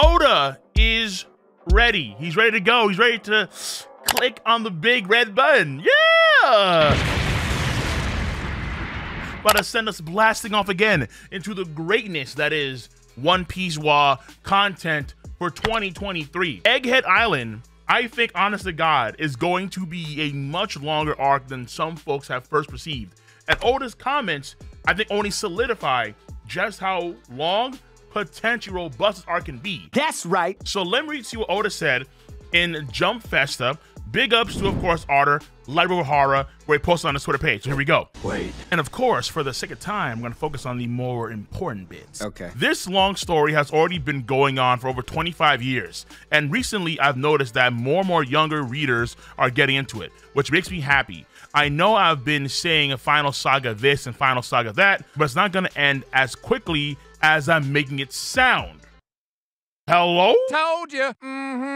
Oda is ready. He's ready to go. He's ready to click on the big red button. Yeah! About to send us blasting off again into the greatness that is One Piece WA content for 2023. Egghead Island, I think, honest to God, is going to be a much longer arc than some folks have first perceived. And Oda's comments, I think, only solidify just how long, potentially robust this arc can be. That's right. So let me read to you what Oda said in Jump Festa. Big ups to, of course, Otter, Library of Hara, where he posted on his Twitter page. So here we go. Wait. And of course, for the sake of time, I'm going to focus on the more important bits. Okay. This long story has already been going on for over 25 years. And recently, I've noticed that more and more younger readers are getting into it, which makes me happy. I know I've been saying a Final Saga this and Final Saga that, but it's not going to end as quickly as I'm making it sound. Hello? Told you.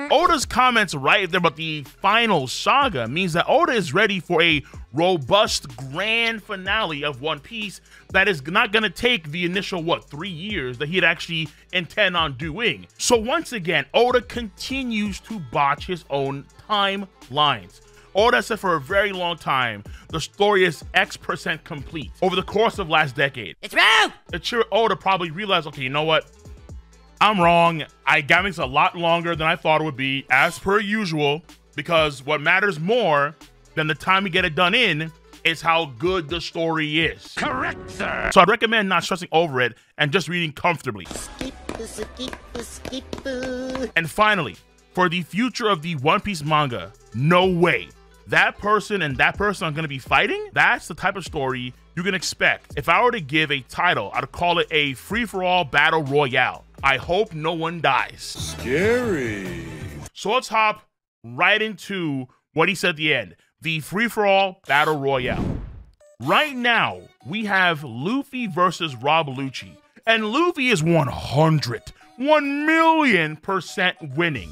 Oda's comments right there about the final saga means that Oda is ready for a robust grand finale of One Piece that is not going to take the initial, 3 years that he'd actually intend on doing. So once again, Oda continues to botch his own timelines. Oda said for a very long time, the story is X% complete over the course of last decade. It's wrong! Ichiro Oda probably realized, okay, you know what? I'm wrong. I got this a lot longer than I thought it would be, as per usual, because what matters more than the time we get it done in is how good the story is. Correct, sir. So I'd recommend not stressing over it and just reading comfortably. And finally, for the future of the One Piece manga, no way. That person and that person are going to be fighting? That's the type of story you can expect. If I were to give a title, I'd call it a free-for-all battle royale. I hope no one dies. Scary. So let's hop right into what he said at the end. The free-for-all battle royale. Right now, we have Luffy versus Rob Lucci. And Luffy is 1,000,000% winning.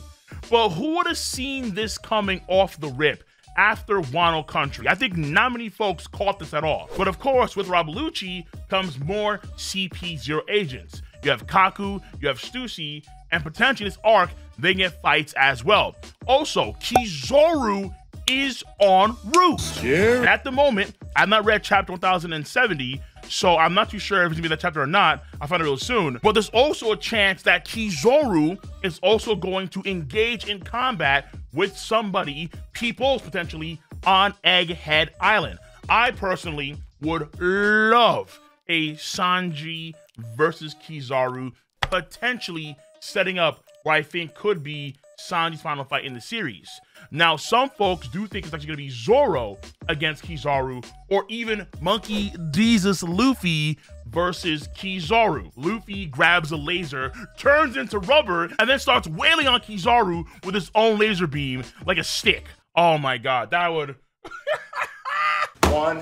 But who would have seen this coming off the rip after Wano Country? I think not many folks caught this at all. But of course, with Rob Lucci comes more CP0 agents. You have Kaku, you have Stussy, and potentially this arc, they get fights as well. Also, Kizaru is en route. Scary. At the moment, I've not read chapter 1070, so I'm not too sure if it's gonna be that chapter or not. I'll find it real soon. But there's also a chance that Kizaru is also going to engage in combat with somebody, peoples potentially, on Egghead Island. I personally would love a Sanji versus Kizaru, potentially setting up what I think could be Sanji's final fight in the series. Now, some folks do think it's actually going to be Zoro against Kizaru, or even Monkey Jesus Luffy versus Kizaru. Luffy grabs a laser, turns into rubber, and then starts wailing on Kizaru with his own laser beam like a stick. Oh my god, that would... 1,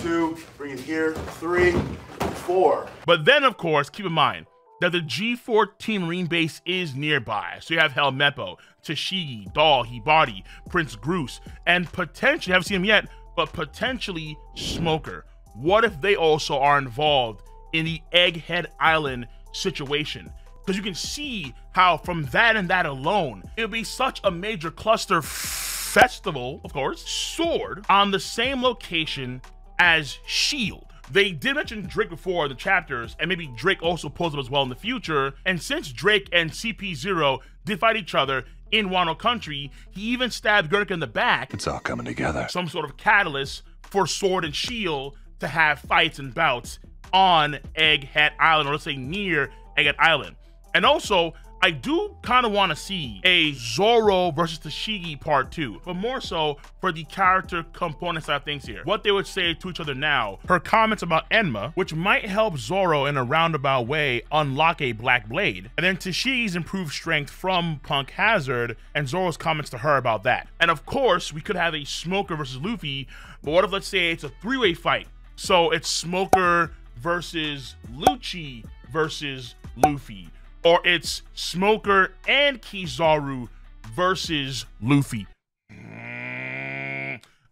2, bring it here, 3, 4. But then, of course, keep in mind that the G14 Marine base is nearby. So you have Helmeppo, Tashigi, Doll, Hibari, Prince Groose, and potentially, haven't seen him yet, but potentially Smoker. What if they also are involved in the Egghead Island situation? Because you can see how from that and that alone, it'll be such a major cluster festival, of course, Sword, on the same location as Shield. They did mention Drake before in the chapters, and maybe Drake also pulls up as well in the future. And since Drake and CP0 did fight each other in Wano Country, he even stabbed Gurk in the back. It's all coming together. Some sort of catalyst for Sword and Shield to have fights and bouts on Egghead Island, or let's say near Egghead Island. And also, I do kind of want to see a Zoro versus Tashigi part 2, but more so for the character component side of things here. What they would say to each other now, her comments about Enma, which might help Zoro in a roundabout way unlock a Black Blade, and then Tashigi's improved strength from Punk Hazard, and Zoro's comments to her about that. And of course, we could have a Smoker versus Luffy, but what if, let's say, it's a three-way fight? So it's Smoker versus Lucci versus Luffy. Or it's Smoker and Kizaru versus Luffy.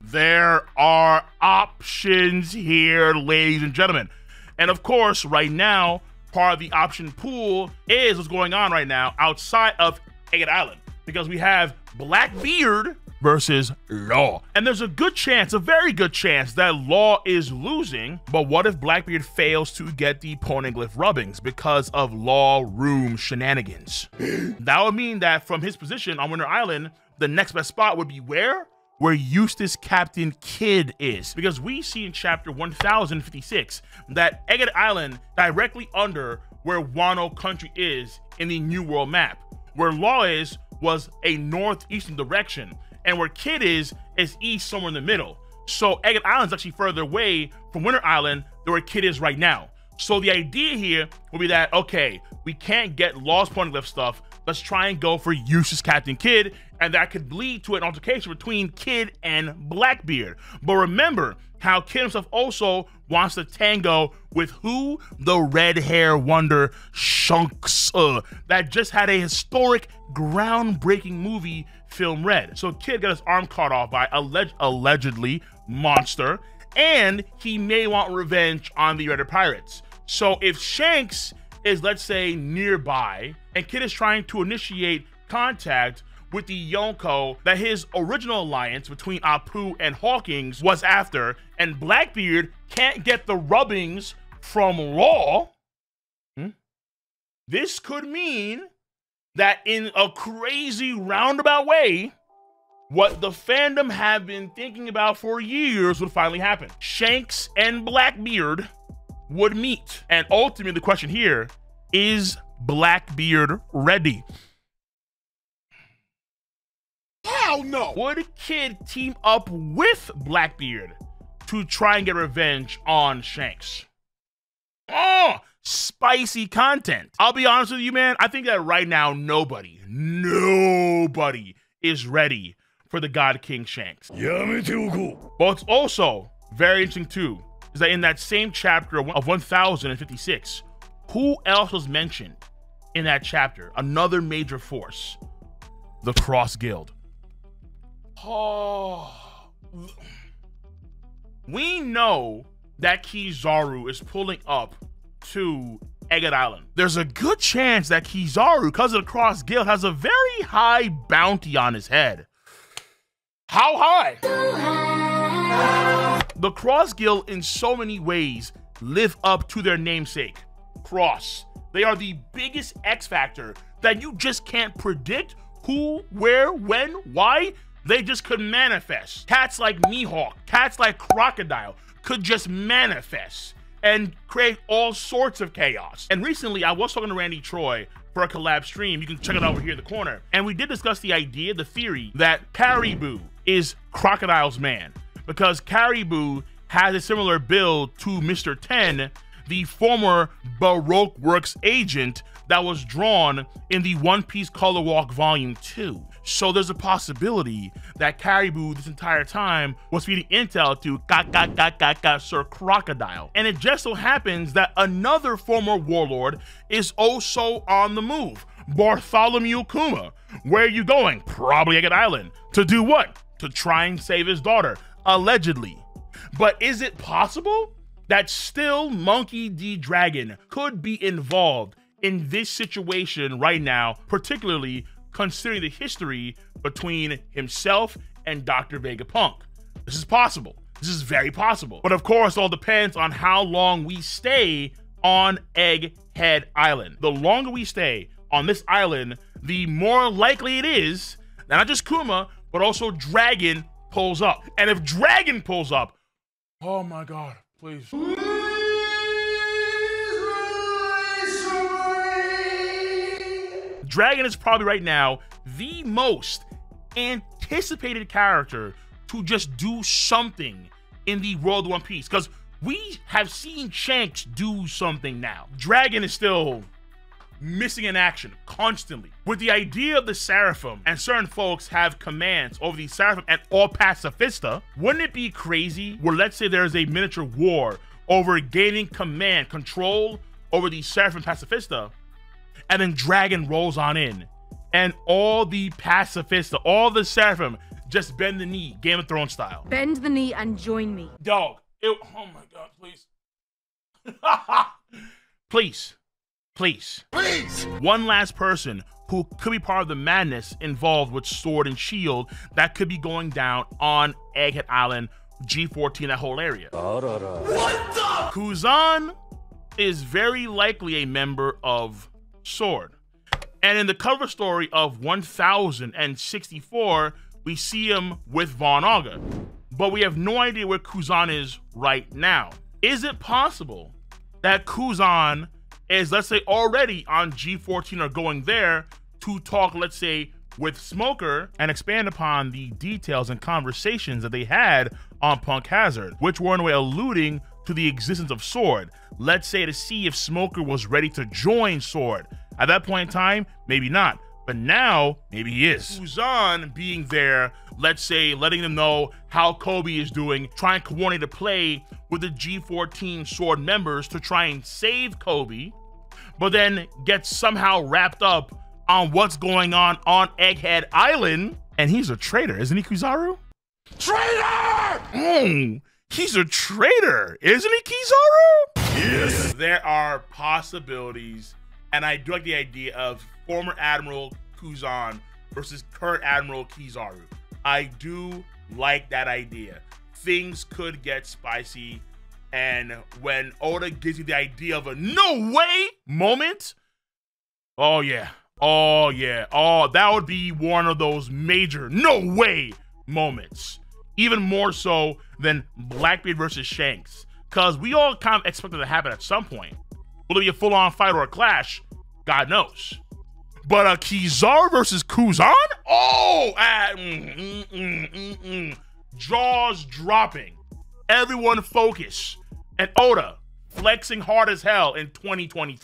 There are options here, ladies and gentlemen. And of course, right now, part of the option pool is what's going on right now outside of Egghead Island, because we have Blackbeard versus Law. And there's a good chance, a very good chance, that Law is losing. But what if Blackbeard fails to get the Poneglyph rubbings because of Law room shenanigans? That would mean that from his position on Winter Island, the next best spot would be where? Where Eustace Captain Kidd is. Because we see in chapter 1056 that Egghead Island directly under where Wano Country is in the New World map. Where Law is was a northeastern direction, and where Kidd is east, somewhere in the middle. So Egghead Island is actually further away from Winter Island than where Kidd is right now. So the idea here will be that, okay, we can't get Law's Poneglyph stuff, let's try and go for Eustace Captain Kidd, and that could lead to an altercation between Kidd and Blackbeard. But remember how Kidd himself also wants to tango with who? The red hair wonder Shanks, that just had a historic, groundbreaking movie film Red. So Kidd got his arm cut off by allegedly Monster, and he may want revenge on the Red Pirates. So if Shanks is, let's say, nearby, and Kidd is trying to initiate contact with the Yonko that his original alliance between Apu and Hawkins was after, and Blackbeard can't get the rubbings from Law, this could mean that in a crazy roundabout way, what the fandom have been thinking about for years would finally happen. Shanks and Blackbeard would meet. And ultimately, the question here is Blackbeard ready? Hell no! Would Kidd team up with Blackbeard to try and get revenge on Shanks? Oh, spicy content. I'll be honest with you, man. I think that right now, nobody is ready for the God King Shanks. But what's also very interesting too is that in that same chapter of 1056, who else was mentioned in that chapter? Another major force, the Cross Guild. Oh, we know that Kizaru is pulling up to Egghead Island. There's a good chance that Kizaru, because of the Cross Guild, has a very high bounty on his head. How high? The Cross Guild, in so many ways, live up to their namesake, Cross. They are the biggest X factor that you just can't predict who, where, when, why. They just could manifest. Cats like Mihawk, cats like Crocodile could just manifest and create all sorts of chaos. And recently, I was talking to Randy Troy for a collab stream. You can check it out over here in the corner. And we did discuss the idea, the theory, that Caribou is Crocodile's man, because Caribou has a similar build to Mr. 10, the former Baroque Works agent that was drawn in the One Piece Color Walk Volume 2. So there's a possibility that Caribou this entire time was feeding intel to Sir Crocodile. And it just so happens that another former warlord is also on the move, Bartholomew Kuma. Where are you going? Probably Egghead Island. To do what? To try and save his daughter, allegedly. But is it possible that still Monkey D. Dragon could be involved in this situation right now, particularly considering the history between himself and Dr. Vegapunk? This is possible. This is very possible. But of course, it all depends on how long we stay on Egghead Island. The longer we stay on this island, the more likely it is that not just Kuma, but also Dragon pulls up. And if Dragon pulls up, oh my God, please. Dragon is probably right now the most anticipated character to just do something in the world of One Piece, because we have seen Shanks do something now. Dragon is still missing in action constantly. With the idea of the Seraphim, and certain folks have commands over the Seraphim and all Pacifista, wouldn't it be crazy where, let's say, there's a miniature war over gaining command, control over the Seraphim Pacifista, and then Dragon rolls on in, and all the Pacifista, all the Seraphim, just bend the knee, Game of Thrones style. Bend the knee and join me. Dog, oh my God, please. Please. Please. Please! One last person who could be part of the madness involved with Sword and Shield that could be going down on Egghead Island, G14, that whole area. What the? Kuzan is very likely a member of Sword. And in the cover story of 1064, we see him with Von Auga. But we have no idea where Kuzan is right now. Is it possible that Kuzan is, let's say, already on G14 or going there to talk, let's say, with Smoker and expand upon the details and conversations that they had on Punk Hazard, which were in a way alluding to the existence of Sword. Let's say to see if Smoker was ready to join Sword. At that point in time, maybe not. But now, maybe he is. Kuzan being there, let's say, letting them know how Kobe is doing, trying to coordinate a play with the G14 Sword members to try and save Kobe, but then gets somehow wrapped up on what's going on Egghead Island. And he's a traitor, isn't he, Kizaru? Traitor! He's a traitor, isn't he, Kizaru? Yes! There are possibilities, and I do like the idea of former Admiral Kuzan versus current Admiral Kizaru. I do like that idea. Things could get spicy, and when Oda gives you the idea of a no way moment, oh yeah, that would be one of those major no way moments. Even more so than Blackbeard versus Shanks, because we all kind of expected it to happen at some point. Will it be a full-on fight or a clash? God knows. But a Kizaru versus Kuzan? Oh, jaws dropping. Everyone focus. And Oda flexing hard as hell in 2023.